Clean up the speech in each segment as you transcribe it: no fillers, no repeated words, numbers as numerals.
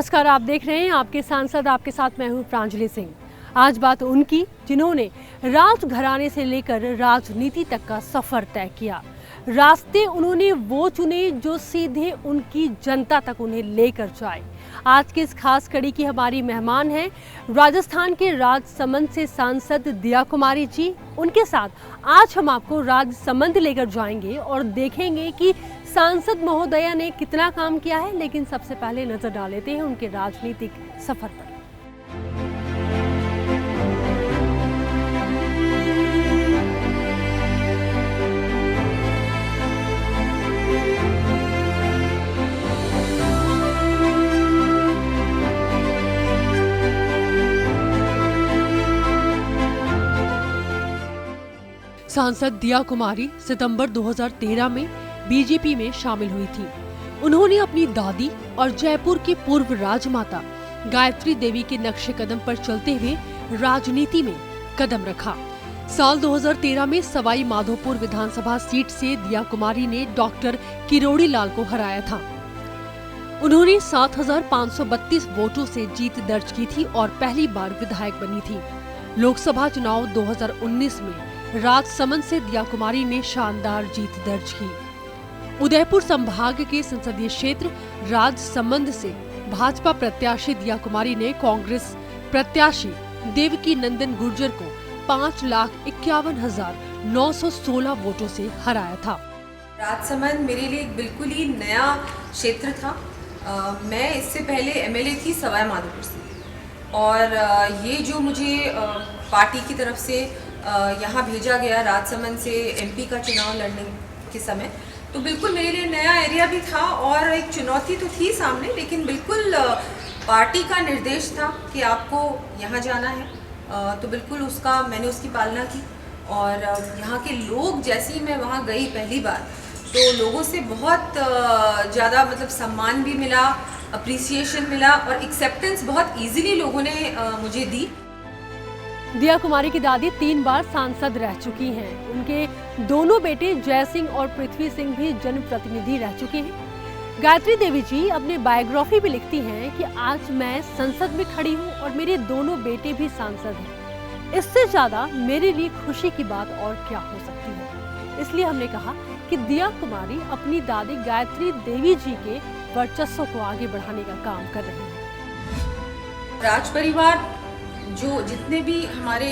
नमस्कार, आप देख रहे हैं आपके सांसद, आपके साथ मैं हूं प्रांजलि सिंह। आज बात उनकी जिन्होंने राजघराने से लेकर राजनीति तक का सफर तय किया। रास्ते उन्होंने वो चुने जो सीधे उनकी जनता तक उन्हें लेकर जाए। आज की इस खास कड़ी की हमारी मेहमान हैं राजस्थान के राजसमंद से सांसद दिया कुमारी जी। उनके साथ आज हम आपको राजसमंद लेकर जाएंगे और देखेंगे कि सांसद महोदया ने कितना काम किया है। लेकिन सबसे पहले नजर डाल लेते हैं उनके राजनीतिक सफर पर। सांसद दिया कुमारी सितंबर 2013 में बीजेपी में शामिल हुई थी। उन्होंने अपनी दादी और जयपुर की पूर्व राजमाता गायत्री देवी के नक्शे कदम पर चलते हुए राजनीति में कदम रखा। साल 2013 में सवाई माधोपुर विधानसभा सीट से दिया कुमारी ने डॉक्टर किरोड़ी लाल को हराया था। उन्होंने 7,532 वोटों से जीत दर्ज की थी और पहली बार विधायक बनी थी। लोकसभा चुनाव 2019 में राजसमंद से दिया कुमारी ने शानदार जीत दर्ज की। उदयपुर संभाग के संसदीय क्षेत्र राजसमंद से भाजपा प्रत्याशी दिया कुमारी ने कांग्रेस प्रत्याशी देवकी नंदन गुर्जर को 5,51,916 वोटों से हराया था। राजसमंद मेरे लिए बिल्कुल ही नया क्षेत्र था। मैं इससे पहले एमएलए थी सवाई माधोपुर से, और ये जो मुझे पार्टी की तरफ से यहाँ भेजा गया राजसमंद से एमपी का चुनाव लड़ने के समय, तो बिल्कुल मेरे लिए नया एरिया भी था और एक चुनौती तो थी सामने। लेकिन बिल्कुल पार्टी का निर्देश था कि आपको यहाँ जाना है, तो बिल्कुल मैंने उसकी पालना की। और यहाँ के लोग, जैसे ही मैं वहाँ गई पहली बार, तो लोगों से बहुत ज़्यादा सम्मान भी मिला, अप्रिसिएशन मिला और एक्सेप्टेंस बहुत ईजिली लोगों ने मुझे दी। दिया कुमारी की दादी 3 बार सांसद रह चुकी हैं। उनके दोनों बेटे जय सिंह और पृथ्वी सिंह भी जनप्रतिनिधि रह चुके हैं। गायत्री देवी जी अपने बायोग्राफी भी लिखती हैं कि आज मैं संसद में खड़ी हूं और मेरे दोनों बेटे भी सांसद हैं। इससे ज्यादा मेरे लिए खुशी की बात और क्या हो सकती है। इसलिए हमने कहा कि दिया कुमारी अपनी दादी गायत्री देवी जी के वर्चस्व को आगे बढ़ाने का काम कर रहे हैं। राज परिवार जो जितने भी हमारे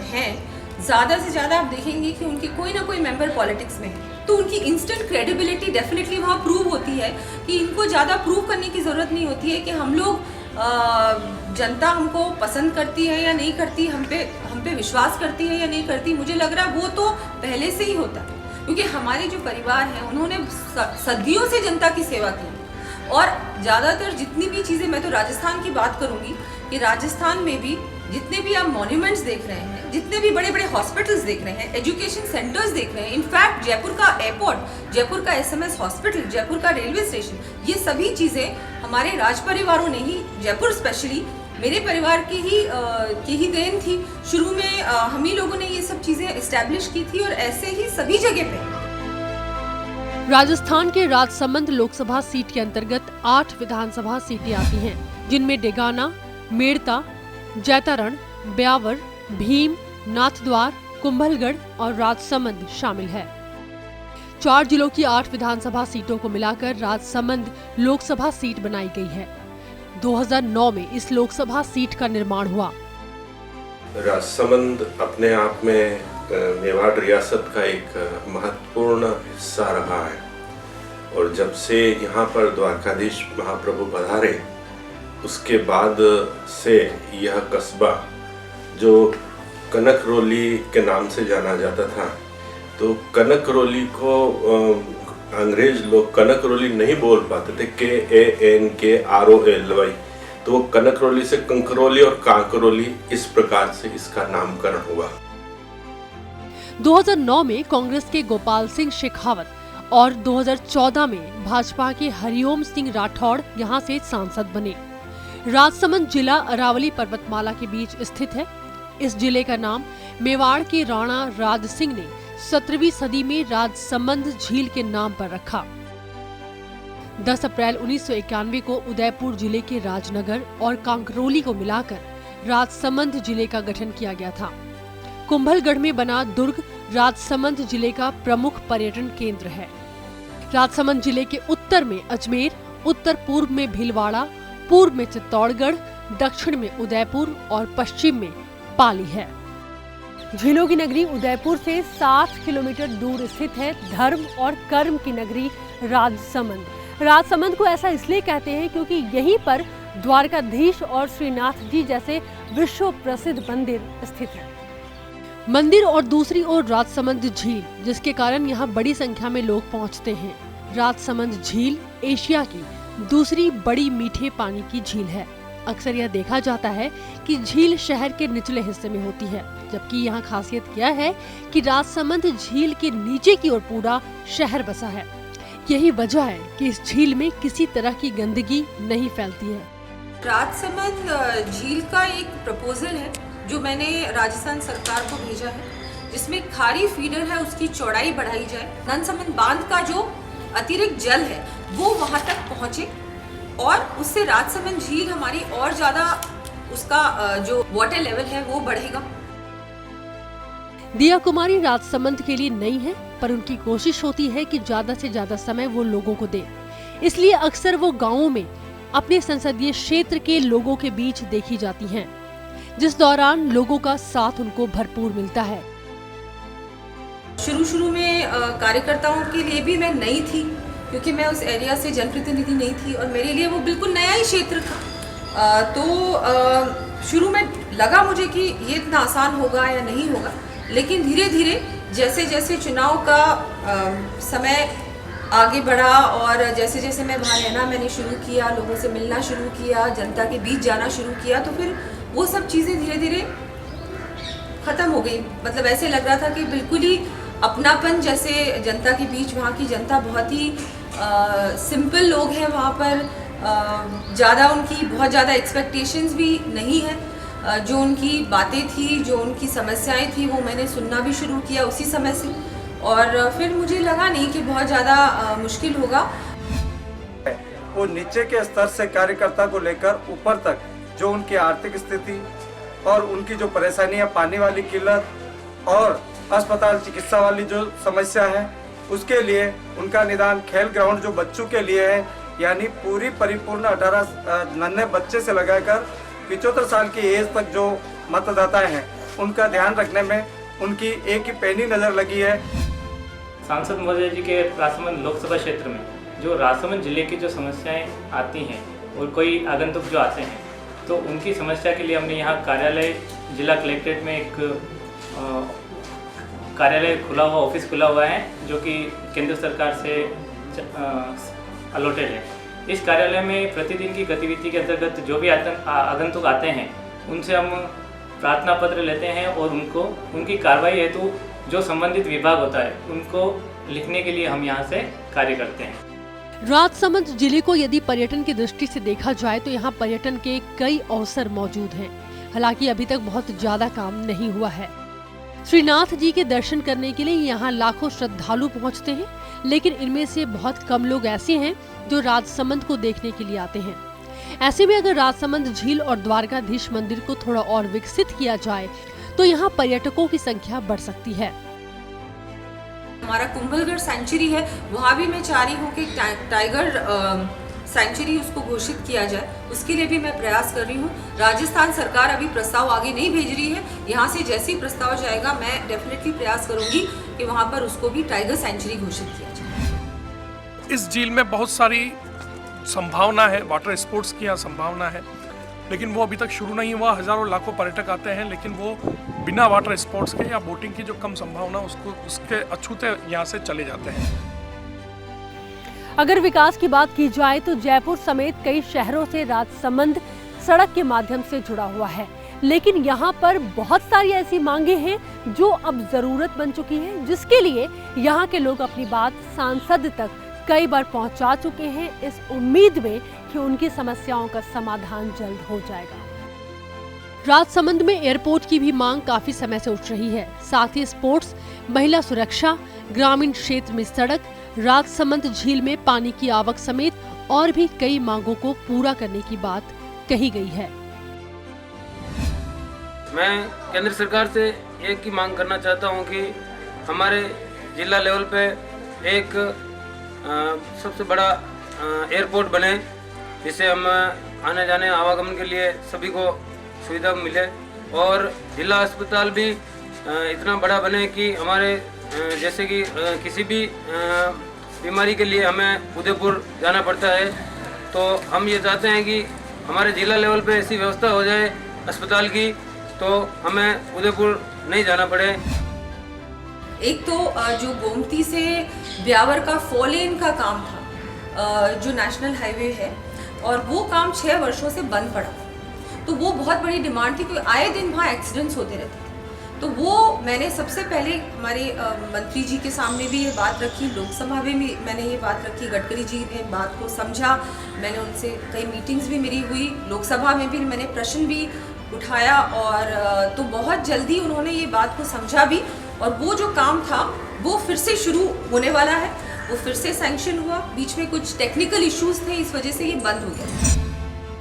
हैं, ज़्यादा से ज़्यादा आप देखेंगे कि उनके कोई ना कोई मेंबर पॉलिटिक्स में है, तो उनकी इंस्टेंट क्रेडिबिलिटी डेफिनेटली वहाँ प्रूव होती है कि इनको ज़्यादा प्रूव करने की ज़रूरत नहीं होती है कि हम लोग जनता हमको पसंद करती है या नहीं करती, हम पे विश्वास करती है या नहीं करती। मुझे लग रहा है वो तो पहले से ही होता है, क्योंकि हमारे जो परिवार हैं उन्होंने सदियों से जनता की सेवा की। और ज़्यादातर जितनी भी चीज़ें, मैं तो राजस्थान की बात करूँगी कि राजस्थान में भी जितने भी आप मॉन्यूमेंट्स देख रहे हैं, जितने भी बड़े बड़े हॉस्पिटल्स देख रहे हैं, एजुकेशन सेंटर्स देख रहे हैं, इनफैक्ट जयपुर का एयरपोर्ट, जयपुर का एसएमएस हॉस्पिटल, जयपुर का रेलवे स्टेशन, ये सभी चीज़ें हमारे राज परिवारों ने ही, जयपुर स्पेशली मेरे परिवार की ही देन थी। शुरू में हम ही लोगों ने ये सब चीज़ें इस्टेब्लिश की थी और ऐसे ही सभी जगह पे। राजस्थान के राजसमंद लोकसभा सीट के अंतर्गत 8 विधानसभा सीटें आती हैं, जिनमें डेगाना, मेड़ता, जैतारण, ब्यावर, भीम, नाथद्वार, कुंभलगढ़ और राजसमंद शामिल है। 4 जिलों की 8 विधानसभा सीटों को मिलाकर राजसमंद लोकसभा सीट बनाई गई है। 2009 में इस लोकसभा सीट का निर्माण हुआ। राजसमंद अपने आप में मेवाड़ रियासत का एक महत्वपूर्ण हिस्सा रहा है, और जब से यहाँ पर द्वारकाधीश महाप्रभु पधारे उसके बाद से यह कस्बा जो कनकरोली के नाम से जाना जाता था, तो कनकरोली को अंग्रेज लोग कनकरोली नहीं बोल पाते थे, KANKROLY, तो वो कनकरोली से कंकरोली और कांकरोली, इस प्रकार से इसका नामकरण हुआ। 2009 में कांग्रेस के गोपाल सिंह शेखावत और 2014 में भाजपा के हरिओम सिंह राठौड़ यहाँ से सांसद बने। राजसमंद जिला अरावली पर्वतमाला के बीच स्थित है। इस जिले का नाम मेवाड़ के राणा राज सिंह ने 17वीं सदी में राजसमंद झील के नाम पर रखा। 10 अप्रैल 1991 को उदयपुर जिले के राजनगर और कांकरोली को मिलाकर राजसमंद जिले का गठन किया गया था। कुंभलगढ़ में बना दुर्ग राजसमंद जिले का प्रमुख पर्यटन केंद्र है। राजसमंद जिले के उत्तर में अजमेर, उत्तर पूर्व में भीलवाड़ा, पूर्व में चित्तौड़गढ़, दक्षिण में उदयपुर और पश्चिम में पाली है। झीलों की नगरी उदयपुर से 60 किलोमीटर दूर स्थित है धर्म और कर्म की नगरी राजसमंद। राजसमंद को ऐसा इसलिए कहते हैं क्योंकि यहीं पर द्वारकाधीश और श्रीनाथ जी जैसे विश्व प्रसिद्ध मंदिर स्थित हैं। मंदिर और दूसरी ओर राजसमंद झील, जिसके कारण यहाँ बड़ी संख्या में लोग पहुँचते हैं। राजसमंद झील एशिया की दूसरी बड़ी मीठे पानी की झील है। अक्सर यह देखा जाता है कि झील शहर के निचले हिस्से में होती है, जबकि यहाँ खासियत यह है कि राजसमंद झील के नीचे की ओर पूरा शहर बसा है। यही वजह है कि इस झील में किसी तरह की गंदगी नहीं फैलती है। राजसमंद झील का एक प्रपोजल है जो मैंने राजस्थान सरकार को भेजा है, जिसमें खारी फीडर है उसकी चौड़ाई बढ़ाई जाए, ननसमंद बांध का जो अतिरिक्त जल है वो वहां तक पहुंचे और उससे राजसमंद झील हमारी और ज्यादा उसका जो वाटर लेवल है वो बढ़ेगा। दिया कुमारी राजसमंद के लिए नई है, पर उनकी कोशिश होती है कि ज्यादा से ज्यादा समय वो लोगों को दे। इसलिए अक्सर वो गाँवों में अपने संसदीय क्षेत्र के लोगों के बीच देखी जाती हैं, जिस दौरान लोगों का साथ उनको भरपूर मिलता है। शुरू में कार्यकर्ताओं के लिए भी मैं नई थी, क्योंकि मैं उस एरिया से जनप्रतिनिधि नहीं थी और मेरे लिए वो बिल्कुल नया ही क्षेत्र था। तो शुरू में लगा मुझे कि ये इतना आसान होगा या नहीं होगा, लेकिन धीरे धीरे जैसे जैसे चुनाव का समय आगे बढ़ा और जैसे जैसे मैं वहाँ रहना मैंने शुरू किया, लोगों से मिलना शुरू किया, जनता के बीच जाना शुरू किया, तो फिर वो सब चीज़ें धीरे धीरे ख़त्म हो गई। मतलब ऐसे लग रहा था कि बिल्कुल ही अपनापन, जैसे जनता के बीच वहाँ की जनता बहुत ही सिंपल लोग हैं वहाँ पर, ज़्यादा उनकी बहुत ज़्यादा एक्सपेक्टेशंस भी नहीं है। जो उनकी बातें थी, जो उनकी समस्याएं थी, वो मैंने सुनना भी शुरू किया उसी समय से, और फिर मुझे लगा नहीं कि बहुत ज़्यादा मुश्किल होगा। वो नीचे के स्तर से कार्यकर्ता को लेकर ऊपर तक जो उनकी आर्थिक स्थिति और उनकी जो परेशानियां, पानी वाली किल्लत और अस्पताल चिकित्सा वाली जो समस्या है, उसके लिए उनका निदान खेल ग्राउंड जो बच्चों के लिए है, यानी पूरी परिपूर्ण 18 नन्हे बच्चे से लगाकर 75 साल की एज तक जो मतदाता हैं, उनका ध्यान रखने में उनकी एक ही पैनी नज़र लगी है। सांसद महोदय जी के राजसमंद लोकसभा क्षेत्र में जो राजसमंद जिले की जो समस्याएं आती हैं और कोई आगंतुक जो आते हैं, तो उनकी समस्या के लिए हमने यहाँ कार्यालय, जिला कलेक्ट्रेट में एक कार्यालय खुला हुआ, ऑफिस खुला हुआ है, जो कि केंद्र सरकार से अलॉटेड है। इस कार्यालय में प्रतिदिन की गतिविधि के अंतर्गत जो भी आगंतुक आते हैं, उनसे हम प्रार्थना पत्र लेते हैं और उनको उनकी कार्रवाई हेतु जो संबंधित विभाग होता है उनको लिखने के लिए हम यहाँ से कार्य करते हैं। राजसमंद जिले को यदि पर्यटन की दृष्टि से देखा जाए तो यहाँ पर्यटन के कई अवसर मौजूद हैं। हालांकि अभी तक बहुत ज्यादा काम नहीं हुआ है। श्रीनाथ जी के दर्शन करने के लिए यहाँ लाखों श्रद्धालु पहुँचते हैं, लेकिन इनमें से बहुत कम लोग ऐसे हैं जो राजसमंद को देखने के लिए आते हैं। ऐसे में अगर राजसमंद झील और द्वारकाधीश मंदिर को थोड़ा और विकसित किया जाए तो यहाँ पर्यटकों की संख्या बढ़ सकती है। हमारा कुंभलगढ़ सेंचुरी है, वहाँ भी मैं चाह रही हूँ कि टाइगर सेंचुरी उसको घोषित किया जाए, उसके लिए भी मैं प्रयास कर रही हूँ। राजस्थान सरकार अभी प्रस्ताव आगे नहीं भेज रही है, यहाँ से जैसे ही प्रस्ताव जाएगा मैं डेफिनेटली प्रयास करूँगी कि वहाँ पर उसको भी टाइगर सेंचुरी घोषित किया जाए। इस झील में बहुत सारी संभावना है, वाटर स्पोर्ट्स की यहाँ संभावना है, लेकिन वो अभी तक शुरू नहीं हुआ। हजारों लाखों पर्यटक आते हैं, लेकिन वो बिना वाटर स्पोर्ट्स के या बोटिंग की जो कम संभावना उसके अछूते यहाँ से चले जाते हैं। अगर विकास की बात की जाए तो जयपुर समेत कई शहरों से राजसमंद सड़क के माध्यम से जुड़ा हुआ है, लेकिन यहाँ पर बहुत सारी ऐसी मांगे हैं जो अब जरूरत बन चुकी है, जिसके लिए यहाँ के लोग अपनी बात सांसद तक कई बार पहुँचा चुके हैं, इस उम्मीद में कि उनकी समस्याओं का समाधान जल्द हो जाएगा। राजसमंद में एयरपोर्ट की भी मांग काफी समय से उठ रही है। साथ ही स्पोर्ट्स, महिला सुरक्षा, ग्रामीण क्षेत्र में सड़क, राजसमंद झील में पानी की आवक समेत और भी कई मांगों को पूरा करने की बात कही गई है। मैं केंद्र सरकार से एक ही मांग करना चाहता हूं कि हमारे जिला लेवल पे एक सबसे बड़ा एयरपोर्ट बने, जिससे हम आने जाने आवागमन के लिए सभी को सुविधा मिले, और जिला अस्पताल भी इतना बड़ा बने कि हमारे जैसे कि किसी भी बीमारी के लिए हमें उदयपुर जाना पड़ता है, तो हम ये चाहते हैं कि हमारे जिला लेवल पे ऐसी व्यवस्था हो जाए अस्पताल की, तो हमें उदयपुर नहीं जाना पड़े। एक तो जो गोमती से ब्यावर का 4 लेन का काम था, जो नेशनल हाईवे है, और वो काम 6 वर्षों से बंद पड़ा, तो वो बहुत बड़ी डिमांड थी, क्योंकि आए दिन वहाँ एक्सीडेंट्स होते रहते थे। तो वो मैंने सबसे पहले हमारे मंत्री जी के सामने भी ये बात रखी, लोकसभा में भी मैंने ये बात रखी, गडकरी जी ने बात को समझा, मैंने उनसे कई मीटिंग्स भी मेरी हुई, लोकसभा में भी मैंने प्रश्न भी उठाया, और तो बहुत जल्दी उन्होंने ये बात को समझा भी, और वो जो काम था वो फिर से शुरू होने वाला है, वो फिर से सैंक्शन हुआ। बीच में कुछ टेक्निकल इश्यूज थे, इस वजह से ये बंद हो गया।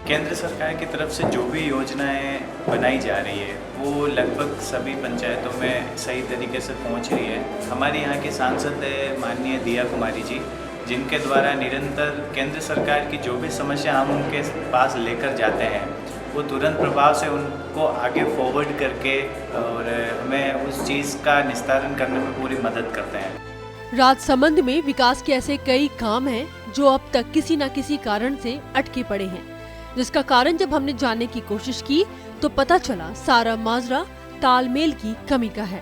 केंद्र सरकार की तरफ से जो भी योजनाएं बनाई जा रही है वो लगभग सभी पंचायतों में सही तरीके से पहुंच रही है। हमारे यहाँ के सांसद है माननीय दिया कुमारी जी, जिनके द्वारा निरंतर केंद्र सरकार की जो भी समस्या हम उनके पास लेकर जाते हैं, वो तुरंत प्रभाव से उनको आगे फॉरवर्ड करके और हमें उस चीज़ का निस्तारण करने में पूरी मदद करते हैं। राजसमंद में विकास के ऐसे कई काम हैं जो अब तक किसी न किसी कारण से अटके पड़े हैं, जिसका कारण जब हमने जानने की कोशिश की तो पता चला सारा माजरा तालमेल की कमी का है।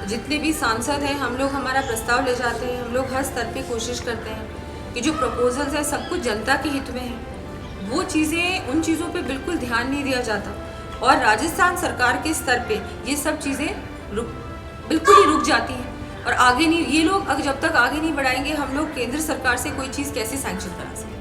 जितने भी सांसद हैं, हम लोग हमारा प्रस्ताव ले जाते हैं, हम लोग हर स्तर पे कोशिश करते हैं कि जो प्रपोजल्स हैं सब कुछ जनता के हित में है। वो चीज़ें, उन चीज़ों पे बिल्कुल ध्यान नहीं दिया जाता, और राजस्थान सरकार के स्तर पे ये सब चीज़ें बिल्कुल ही रुक जाती हैं, और आगे नहीं, ये लोग जब तक आगे नहीं बढ़ाएंगे, हम लोग केंद्र सरकार से कोई चीज़ कैसे सैंक्शन करा सकते।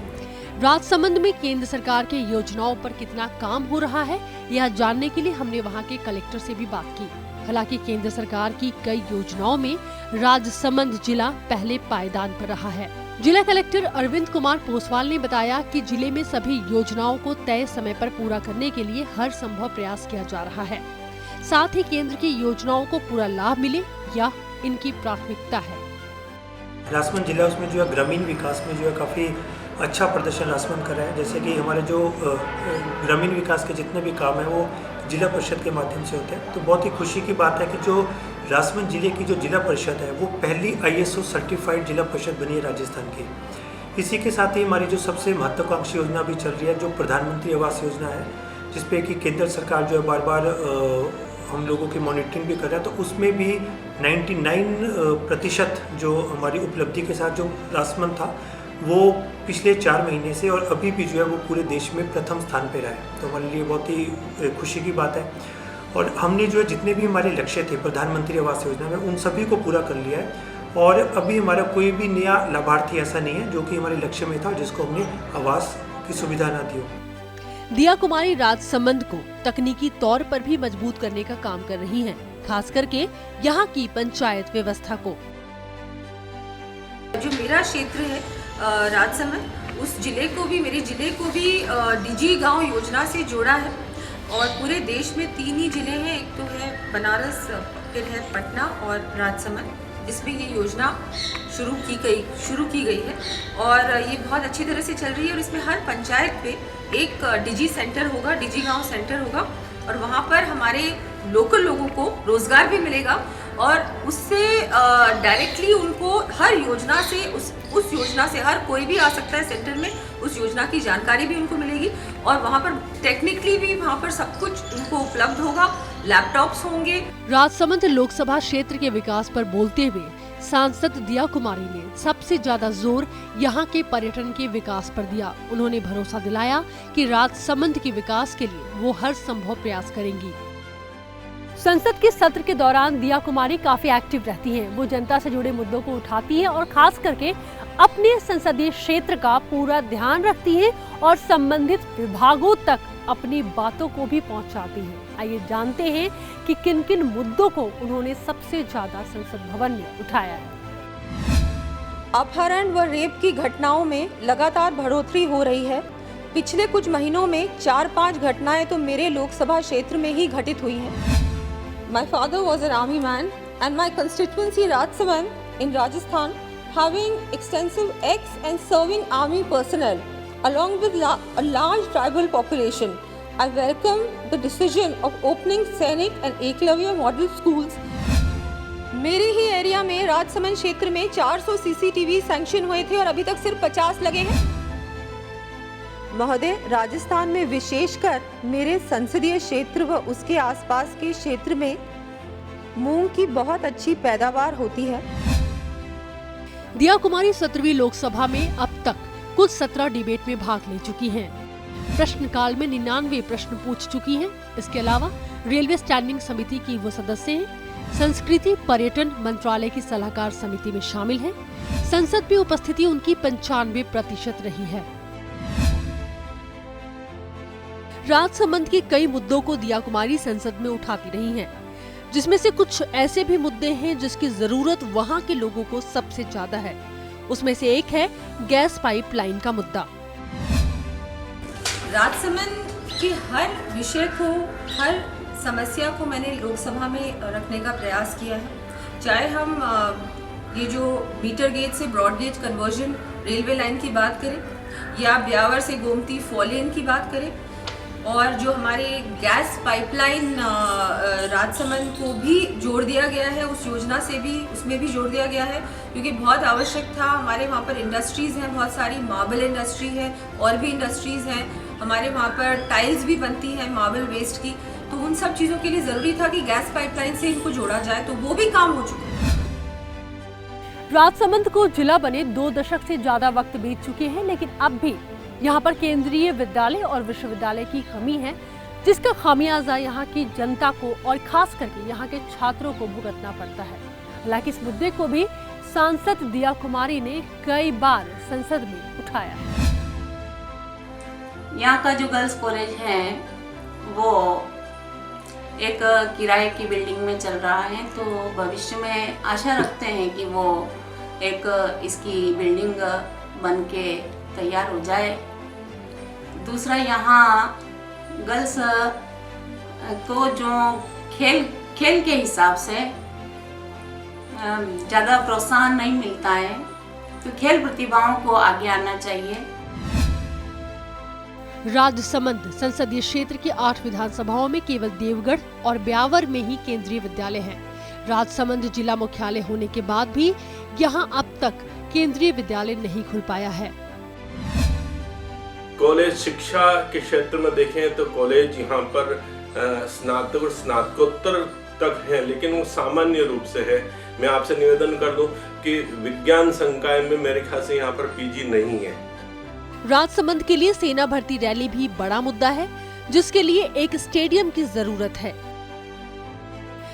राजसमंद में केंद्र सरकार के योजनाओं पर कितना काम हो रहा है, यह जानने के लिए हमने वहां के कलेक्टर से भी बात की। हालांकि केंद्र सरकार की कई योजनाओं में राजसमंद जिला पहले पायदान पर रहा है। जिला कलेक्टर अरविंद कुमार पोसवाल ने बताया कि जिले में सभी योजनाओं को तय समय पर पूरा करने के लिए हर संभव प्रयास किया जा रहा है। साथ ही केंद्र की योजनाओं को पूरा लाभ मिले या इनकी प्राथमिकता है। राजसमंद जिला उसमें जो है ग्रामीण विकास में जो है काफ़ी अच्छा प्रदर्शन राजसमंद कर रहा है। जैसे कि हमारे जो ग्रामीण विकास के जितने भी काम हैं वो जिला परिषद के माध्यम से होते हैं। तो बहुत ही खुशी की बात है कि जो राजसमंद जिले की जो जिला परिषद है वो पहली ISO सर्टिफाइड जिला परिषद बनी है राजस्थान की। इसी के साथ ही हमारी जो सबसे महत्वाकांक्षी योजना भी चल रही है, जो प्रधानमंत्री आवास योजना है, जिसपे कि केंद्र सरकार जो है बार बार हम लोगों की मॉनिटरिंग भी कर रहा है। तो उसमें भी 99% जो हमारी उपलब्धि के साथ जो राजसमंद था वो पिछले 4 महीने से और अभी भी जो है वो पूरे देश में प्रथम स्थान पे रहा है। तो हमारे लिए बहुत ही खुशी की बात है। और हमने जो है जितने भी हमारे लक्ष्य थे प्रधानमंत्री आवास योजना में, उन सभी को पूरा कर लिया है। और अभी हमारा कोई भी नया लाभार्थी ऐसा नहीं है जो कि हमारे लक्ष्य में था जिसको हमने आवास की सुविधा ना दी हो। दिया कुमारी राजसमंद को तकनीकी तौर पर भी मजबूत करने का काम कर रही हैं, खास करके यहाँ की पंचायत व्यवस्था को। जो मेरा क्षेत्र है राजसमंद, उस जिले को भी, मेरे जिले को भी DG गांव योजना से जोड़ा है। और पूरे देश में 3 ही जिले हैं, एक तो है बनारस, फिर है पटना और राजसमंद, जिसमें ये योजना शुरू की गई है। और ये बहुत अच्छी तरह से चल रही है। और इसमें हर पंचायत पे एक DG सेंटर होगा, DG गांव सेंटर होगा, और वहाँ पर हमारे लोकल लोगों को रोजगार भी मिलेगा, और उससे डायरेक्टली उनको हर योजना से, उस योजना से हर कोई भी आ सकता है सेंटर में, उस योजना की जानकारी भी उनको मिलेगी। और वहाँ पर टेक्निकली भी वहाँ पर सब कुछ उनको उपलब्ध होगा, लैपटॉप्स होंगे। राजसमंद लोकसभा क्षेत्र के विकास पर बोलते हुए सांसद दिया कुमारी ने सबसे ज्यादा जोर यहाँ के पर्यटन के विकास पर दिया। उन्होंने भरोसा दिलाया कि राजसमंद के विकास के लिए वो हर संभव प्रयास करेंगी। संसद के सत्र के दौरान दिया कुमारी काफी एक्टिव रहती हैं। वो जनता से जुड़े मुद्दों को उठाती हैं और खास करके अपने संसदीय क्षेत्र का पूरा ध्यान रखती हैं और संबंधित विभागों तक अपनी बातों को भी पहुंचाती हैं। आइए जानते हैं कि किन किन मुद्दों को उन्होंने सबसे ज्यादा संसद भवन में उठाया है। अपहरण व रेप की घटनाओं में लगातार बढ़ोतरी हो रही है। पिछले कुछ महीनों में 4-5 घटनाएं तो मेरे लोकसभा क्षेत्र में ही घटित हुई हैं। My father was an army man and my constituency Rajsamand in Rajasthan, having extensive ex and serving army personnel along with a large tribal population. I welcome the decision of opening Sainik and Eklavya model schools. मेरे ही area में राजसमंद क्षेत्र में 400 CCTV sanction हुए थे और अभी तक सिर्फ 50 लगे हैं। महोदय, राजस्थान में विशेषकर मेरे संसदीय क्षेत्र व उसके आसपास के क्षेत्र में मूंग की बहुत अच्छी पैदावार होती है। दिया कुमारी 17वीं लोकसभा में अब तक कुल 17 डिबेट में भाग ले चुकी हैं। प्रश्नकाल में 99 प्रश्न पूछ चुकी हैं। इसके अलावा रेलवे स्टैंडिंग समिति की वो सदस्य हैं। संस्कृति पर्यटन मंत्रालय की सलाहकार समिति में शामिल हैं। संसद में उपस्थिति उनकी 95% रही है। राजसमंद के कई मुद्दों को दिया कुमारी संसद में उठाती रही हैं, जिसमें से कुछ ऐसे भी मुद्दे हैं जिसकी जरूरत वहां के लोगों को सबसे ज्यादा है। उसमें से एक है गैस पाइपलाइन का मुद्दा। राजसमंद के हर विषय को, हर समस्या को मैंने लोकसभा में रखने का प्रयास किया है। चाहे हम ये जो मीटर गेज से broad gauge conversion railway line की बात करें, या ब्यावर से गोमती फॉलेन की बात करें, और जो हमारे गैस पाइपलाइन राजसमंद को भी जोड़ दिया गया है, उस योजना से भी, उसमें भी जोड़ दिया गया है, क्योंकि बहुत आवश्यक था। हमारे वहाँ पर इंडस्ट्रीज़ हैं बहुत सारी, मार्बल इंडस्ट्री है और भी इंडस्ट्रीज़ हैं। हमारे वहाँ पर टाइल्स भी बनती हैं मार्बल वेस्ट की, तो उन सब चीज़ों के लिए ज़रूरी था कि गैस पाइपलाइन से इनको जोड़ा जाए, तो वो भी काम हो चुका है। राजसमंद को जिला बने 2 दशक से ज्यादा वक्त बीत चुके हैं, लेकिन अब भी यहाँ पर केंद्रीय विद्यालय और विश्वविद्यालय की कमी है, जिसका खामियाजा यहाँ की जनता को और खास करके यहाँ के छात्रों को भुगतना पड़ता है। हालांकि इस मुद्दे को भी सांसद दिया कुमारी ने कई बार संसद में उठाया। यहाँ का जो गर्ल्स कॉलेज है वो एक किराए की बिल्डिंग में चल रहा है, तो भविष्य में आशा रखते हैं कि वो एक इसकी बिल्डिंग बन के तैयार हो जाए। दूसरा, यहाँ गर्ल्स को जो खेल के हिसाब से ज़्यादा प्रोत्साहन नहीं मिलता है, तो खेल प्रतिभाओं को आगे आना चाहिए। राजसमंद संसदीय क्षेत्र की 8 विधानसभाओं में केवल देवगढ़ और ब्यावर में ही केंद्रीय विद्यालय है। राजसमंद जिला मुख्यालय होने के बाद भी यहाँ अब तक केंद्रीय विद्यालय नहीं खुल पाया है। कॉलेज शिक्षा के क्षेत्र में देखें तो कॉलेज यहाँ पर स्नातक और स्नातकोत्तर तक है, लेकिन वो सामान्य रूप से है। मैं आपसे निवेदन कर दूं कि विज्ञान संकाय में मेरे ख्याल से यहाँ पर पीजी नहीं है। राजसमंद के लिए सेना भर्ती रैली भी बड़ा मुद्दा है, जिसके लिए एक स्टेडियम की जरूरत है।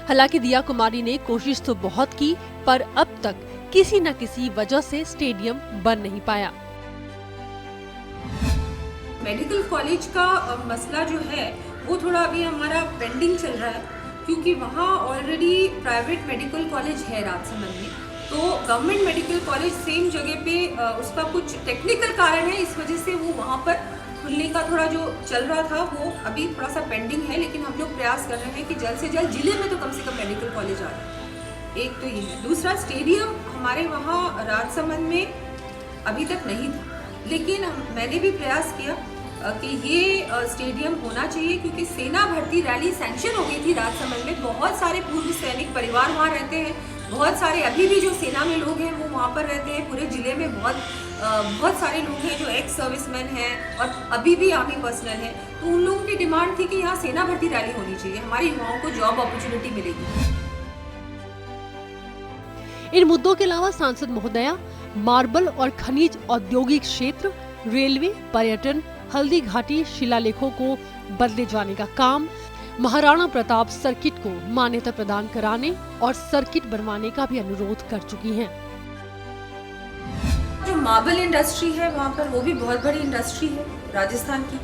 हालांकि दिया कुमारी ने कोशिश तो बहुत की, पर अब तक किसी न किसी वजह से स्टेडियम बन नहीं पाया। मेडिकल कॉलेज का मसला जो है वो थोड़ा अभी हमारा पेंडिंग चल रहा है, क्योंकि वहाँ ऑलरेडी प्राइवेट मेडिकल कॉलेज है राजसमंद में, तो गवर्नमेंट मेडिकल कॉलेज सेम जगह पे उसका कुछ टेक्निकल कारण है, इस वजह से वो वहाँ पर खुलने का थोड़ा जो चल रहा था वो अभी थोड़ा सा पेंडिंग है। लेकिन हम लोग प्रयास कर रहे हैं कि जल्द से जल्द जिले में तो कम से कम मेडिकल कॉलेज आ जाए। एक तो ये है। दूसरा, स्टेडियम हमारे वहाँ राजसमंद में अभी तक नहीं था, लेकिन मैंने भी प्रयास किया कि ये स्टेडियम होना चाहिए, क्योंकि सेना भर्ती रैली सैंक्शन हो गई थी राजसमंद में। बहुत सारे पूर्व सैनिक परिवार वहाँ रहते हैं, बहुत सारे अभी भी जो सेना में लोग हैं वो वहाँ पर रहते हैं। पूरे जिले में बहुत सारे लोग हैं जो एक्स सर्विसमैन हैं और अभी भी आर्मी पर्सनल हैं, तो उन लोगों की डिमांड थी कि यहाँ सेना भर्ती रैली होनी चाहिए, हमारे युवाओं को जॉब अपॉर्चुनिटी मिलेगी। इन मुद्दों के अलावा सांसद महोदया मार्बल और खनिज औद्योगिक क्षेत्र, रेलवे, पर्यटन, हल्दी घाटी शिलालेखों को बदले जाने का काम, महाराणा प्रताप सर्किट को मान्यता प्रदान कराने और सर्किट बनवाने का भी अनुरोध कर चुकी हैं। जो मार्बल इंडस्ट्री है वहाँ पर, वो भी बहुत बड़ी इंडस्ट्री है राजस्थान की,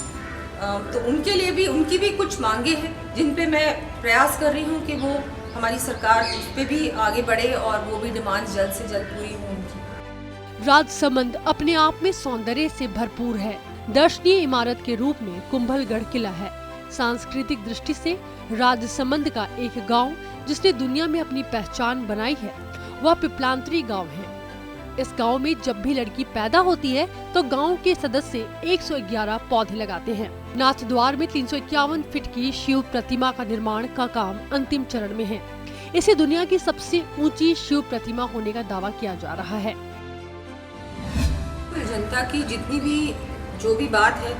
तो उनके लिए भी उनकी भी कुछ मांगे हैं, जिन पे मैं प्रयास कर रही हूँ कि वो हमारी सरकार उस पर भी आगे बढ़े और वो भी डिमांड जल्द से जल्द पूरी हो उनकी। राजसमंद अपने आप में सौंदर्य से भरपूर है। दर्शनीय इमारत के रूप में कुंभलगढ़ किला है। सांस्कृतिक दृष्टि से राजसमंद का एक गांव जिसने दुनिया में अपनी पहचान बनाई है वह पिपलांतरी गांव है। इस गांव में जब भी लड़की पैदा होती है तो गांव के सदस्य 111 पौधे लगाते हैं। नाथद्वार में 351 फीट की शिव प्रतिमा का निर्माण का काम अंतिम चरण में है। इसे दुनिया की सबसे ऊंची शिव प्रतिमा होने का दावा किया जा रहा है। जनता की जितनी भी जो भी बात है,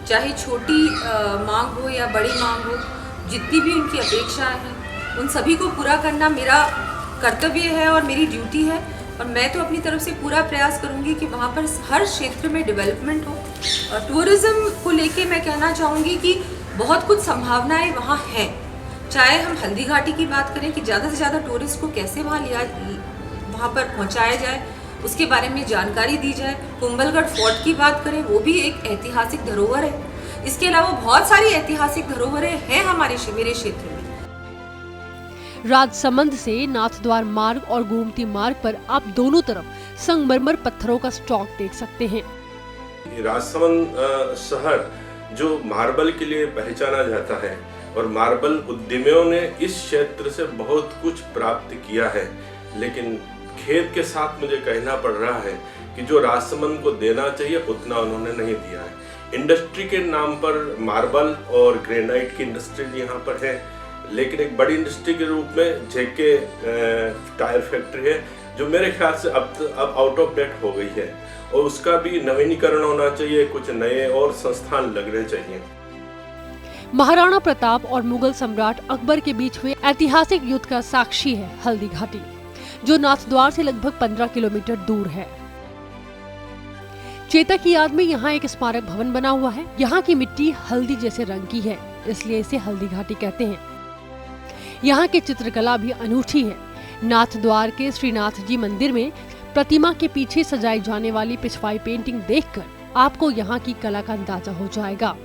चाहे छोटी मांग हो या बड़ी मांग हो, जितनी भी उनकी अपेक्षाएं हैं, उन सभी को पूरा करना मेरा कर्तव्य है और मेरी ड्यूटी है। और मैं तो अपनी तरफ से पूरा प्रयास करूंगी कि वहाँ पर हर क्षेत्र में डेवलपमेंट हो। टूरिज्म को लेके मैं कहना चाहूँगी कि बहुत कुछ संभावनाएं वहाँ हैं। चाहे हम हल्दी घाटी की बात करें कि ज़्यादा से ज़्यादा टूरिस्ट को कैसे वहाँ पर पहुँचाया जाए, उसके बारे में जानकारी दी जाए। कुंभलगढ़ फोर्ट की बात करें, वो भी एक ऐतिहासिक धरोहर है। इसके अलावा बहुत सारी ऐतिहासिक धरोहरें हैं मेरे क्षेत्र में। राजसमंद से नाथद्वार मार्ग और गोमती मार्ग पर आप दोनों तरफ संगमरमर पत्थरों का स्टॉक देख सकते हैं। राजसमंद शहर जो मार्बल के लिए पहचाना जाता है और मार्बल उद्यमियों ने इस क्षेत्र से बहुत कुछ प्राप्त किया है, लेकिन खेद के साथ मुझे कहना पड़ रहा है कि जो राजसमंद को देना चाहिए उतना उन्होंने नहीं दिया है। इंडस्ट्री के नाम पर मार्बल और ग्रेनाइट की इंडस्ट्री यहाँ पर है, लेकिन एक बड़ी इंडस्ट्री के रूप में जेके टायर फैक्ट्री है जो मेरे ख्याल से अब आउट ऑफ डेट हो गई है और उसका भी नवीनीकरण होना चाहिए। कुछ नए और संस्थान लगने चाहिए। महाराणा प्रताप और मुगल सम्राट अकबर के बीच हुए ऐतिहासिक युद्ध का साक्षी है हल्दी घाटी, जो नाथद्वार से लगभग 15 किलोमीटर दूर है। चेता की याद में यहाँ एक स्मारक भवन बना हुआ है। यहाँ की मिट्टी हल्दी जैसे रंग की है, इसलिए इसे हल्दी घाटी कहते हैं। यहाँ की चित्रकला भी अनूठी है। नाथद्वार के श्रीनाथ जी मंदिर में प्रतिमा के पीछे सजाई जाने वाली पिछवाई पेंटिंग देखकर आपको यहाँ की कला का अंदाजा हो जाएगा।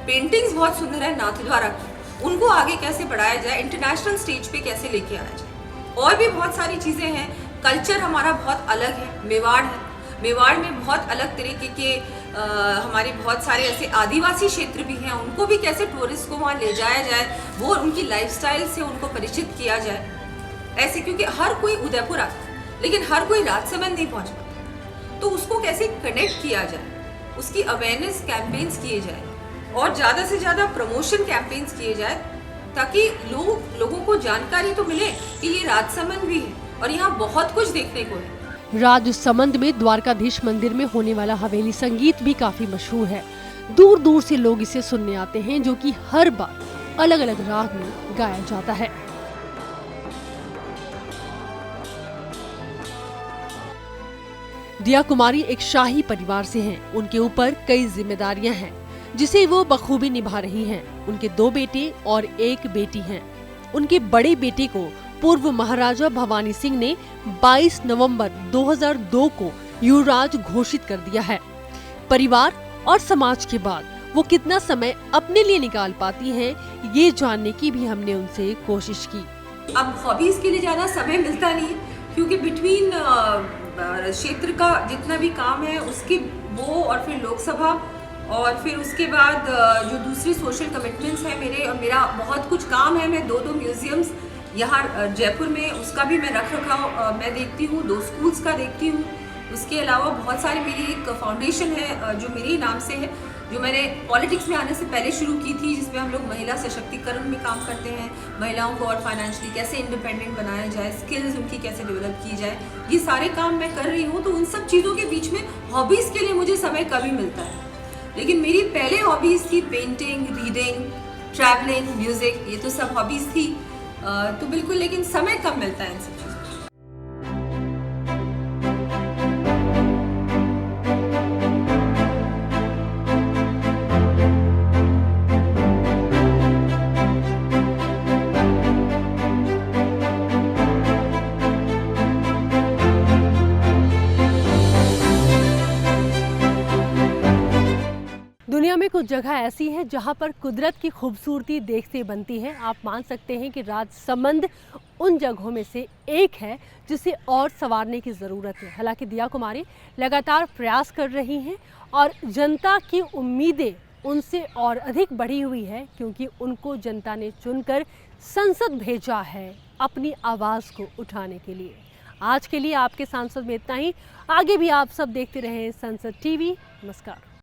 पेंटिंग्स बहुत सुंदर है नाथद्वारा की, उनको आगे कैसे बढ़ाया जाए, इंटरनेशनल स्टेज पे कैसे लेके आया जाए। और भी बहुत सारी चीजें हैं। कल्चर हमारा बहुत अलग है। मेवाड़ है, मेवाड़ में बहुत अलग तरीके के हमारे बहुत सारे ऐसे आदिवासी क्षेत्र भी हैं, उनको भी कैसे टूरिस्ट को वहाँ ले जाया जाए, वो उनकी लाइफस्टाइल से उनको परिचित किया जाए ऐसे। क्योंकि हर कोई उदयपुर आता है लेकिन हर कोई राजसमंद नहीं पहुँच पाता, तो उसको कैसे कनेक्ट किया जाए, उसकी अवेयरनेस कैंपेन्स किए जाए और ज़्यादा से ज़्यादा प्रमोशन कैंपेन्स किए जाए, ताकि लोगों को जानकारी तो मिले कि ये राजसमंद भी है और यहाँ बहुत कुछ देखने को है। राजसमंद में द्वारकाधीश मंदिर में होने वाला हवेली संगीत भी काफी मशहूर है। दूर दूर से लोग इसे सुनने आते हैं, जो कि हर बार अलग अलग राग में गाया जाता है। दिया कुमारी एक शाही परिवार से हैं। उनके ऊपर कई जिम्मेदारियां हैं जिसे वो बखूबी निभा रही हैं। उनके 2 बेटे और 1 बेटी हैं। उनके बड़े बेटे को पूर्व महाराजा भवानी सिंह ने 22 नवंबर 2002 को युवराज घोषित कर दिया है। परिवार और समाज के बाद वो कितना समय अपने लिए निकाल पाती हैं, ये जानने की भी हमने उनसे कोशिश की। अब हॉबीज के लिए ज़्यादा समय मिलता नहीं है, क्योंकि बिटवीन क्षेत्र का जितना भी काम है उसकी वो और फिर लोकसभा और फिर उसके बाद जो दूसरी सोशल कमिटमेंट्स हैं मेरे, और मेरा बहुत कुछ काम है। मैं 2 म्यूजियम्स यहाँ जयपुर में, उसका भी मैं रख रखाव मैं देखती हूँ, 2 स्कूल्स का देखती हूँ। उसके अलावा बहुत सारे मेरी एक फाउंडेशन है जो मेरे नाम से है, जो मैंने पॉलिटिक्स में आने से पहले शुरू की थी, जिसमें हम लोग महिला सशक्तिकरण में काम करते हैं। महिलाओं को और फाइनेंशियली कैसे इंडिपेंडेंट बनाया जाए, स्किल्स उनकी कैसे डेवलप की जाए, ये सारे काम मैं कर रही हूँ। तो उन सब चीज़ों के बीच में हॉबीज़ के लिए मुझे समय कभी मिलता है, लेकिन मेरी पहले हॉबीज़ थी पेंटिंग, रीडिंग, ट्रैवलिंग, म्यूज़िक, ये तो सब हॉबीज़ थी। तो बिल्कुल, लेकिन समय कम मिलता है इन सब चीज़ों। दुनिया में कुछ जगह ऐसी है जहां पर कुदरत की खूबसूरती देखते बनती है। आप मान सकते हैं कि राजसमंद उन जगहों में से एक है जिसे और संवारने की ज़रूरत है। हालांकि दिया कुमारी लगातार प्रयास कर रही हैं और जनता की उम्मीदें उनसे और अधिक बढ़ी हुई है, क्योंकि उनको जनता ने चुनकर संसद भेजा है अपनी आवाज़ को उठाने के लिए। आज के लिए आपके सांसद में इतना ही। आगे भी आप सब देखते रहें संसद टीवी। नमस्कार।